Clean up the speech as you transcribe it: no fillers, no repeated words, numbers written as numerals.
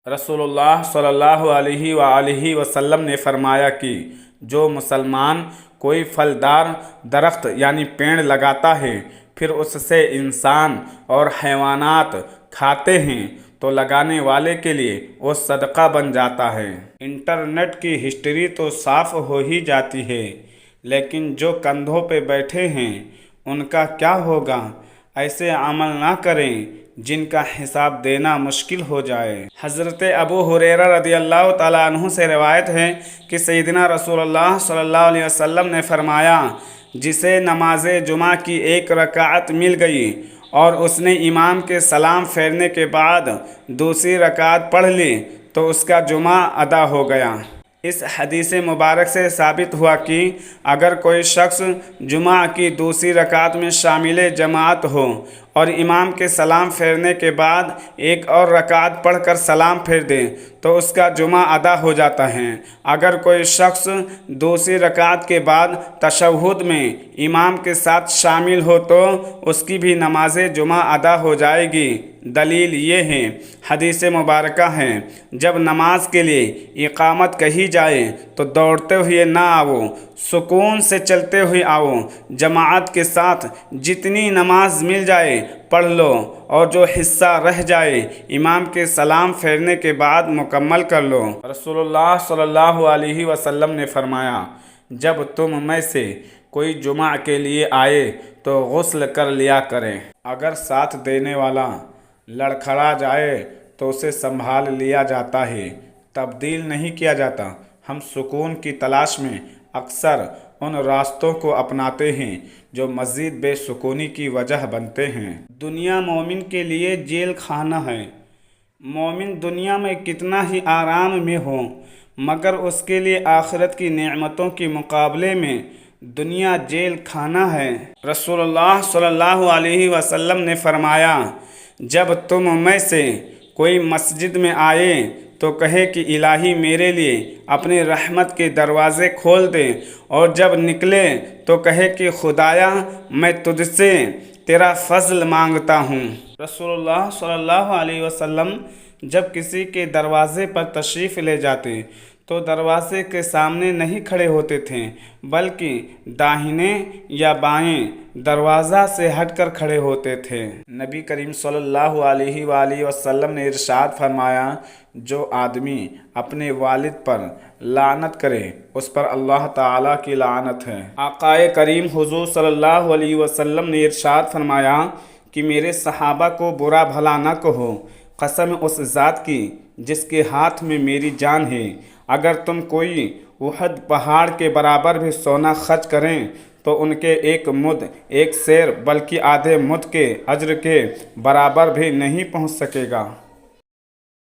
رسول اللہ صلی اللہ علیہ وآلہ وسلم نے فرمایا کہ جو مسلمان کوئی پھلدار درخت یعنی پیڑ لگاتا ہے پھر اس سے انسان اور حیوانات کھاتے ہیں تو لگانے والے کے لیے وہ صدقہ بن جاتا ہے۔ انٹرنیٹ کی ہسٹری تو صاف ہو ہی جاتی ہے، لیکن جو کندھوں پہ بیٹھے ہیں ان کا کیا ہوگا؟ ایسے عمل نہ کریں جن کا حساب دینا مشکل ہو جائے۔ حضرت ابو ہریرہ رضی اللہ تعالیٰ عنہ سے روایت ہے کہ سیدنا رسول اللہ صلی اللہ علیہ وسلم نے فرمایا، جسے نماز جمعہ کی ایک رکعت مل گئی اور اس نے امام کے سلام پھیرنے کے بعد دوسری رکعت پڑھ لی تو اس کا جمعہ ادا ہو گیا۔ اس حدیث مبارک سے ثابت ہوا کہ اگر کوئی شخص جمعہ کی دوسری رکعت میں شامل جماعت ہو اور امام کے سلام پھیرنے کے بعد ایک اور رکعت پڑھ کر سلام پھیر دے تو اس کا جمعہ ادا ہو جاتا ہے۔ اگر کوئی شخص دوسری رکعت کے بعد تشہد میں امام کے ساتھ شامل ہو تو اس کی بھی نماز جمعہ ادا ہو جائے گی۔ دلیل یہ ہے، حدیث مبارکہ ہے، جب نماز کے لیے اقامت کہی جائے تو دوڑتے ہوئے نہ آؤ، سکون سے چلتے ہوئے آؤ، جماعت کے ساتھ جتنی نماز مل جائے پڑھ لو اور جو حصہ رہ جائے امام کے سلام پھیرنے کے بعد مکمل کر لو۔ رسول اللہ صلی اللہ علیہ وسلم نے فرمایا، جب تم میں سے کوئی جمعہ کے لیے آئے تو غسل کر لیا کرے، اگر ساتھ دینے والا لڑکھڑا جائے تو اسے سنبھال لیا جاتا ہے، تبدیل نہیں کیا جاتا۔ ہم سکون کی تلاش میں اکثر ان راستوں کو اپناتے ہیں جو مزید بے سکونی کی وجہ بنتے ہیں۔ دنیا مومن کے لیے جیل خانہ ہے۔ مومن دنیا میں کتنا ہی آرام میں ہو مگر اس کے لیے آخرت کی نعمتوں کے مقابلے میں دنیا جیل خانہ ہے۔ رسول اللہ صلی اللہ علیہ وسلم نے فرمایا، جب تم میں سے کوئی مسجد میں آئے تو کہے کہ الہی میرے لیے اپنی رحمت کے دروازے کھول دے، اور جب نکلے تو کہے کہ خدایا میں تجھ سے تیرا فضل مانگتا ہوں۔ رسول اللہ صلی اللہ علیہ وسلم جب کسی کے دروازے پر تشریف لے جاتے تو دروازے کے سامنے نہیں کھڑے ہوتے تھے بلکہ داہنے یا بائیں دروازہ سے ہٹ کر کھڑے ہوتے تھے۔ نبی کریم صلی اللہ علیہ وآلہ وسلم نے ارشاد فرمایا، جو آدمی اپنے والد پر لعنت کرے اس پر اللہ تعالیٰ کی لعنت ہے۔ آقا کریم حضور صلی اللہ علیہ وسلم نے ارشاد فرمایا کہ میرے صحابہ کو برا بھلا نہ کہو، قسم اس ذات کی جس کے ہاتھ میں میری جان ہے، اگر تم کوئی احد پہاڑ کے برابر بھی سونا خرچ کریں تو ان کے ایک مد ایک سیر بلکہ آدھے مد کے اجر کے برابر بھی نہیں پہنچ سکے گا۔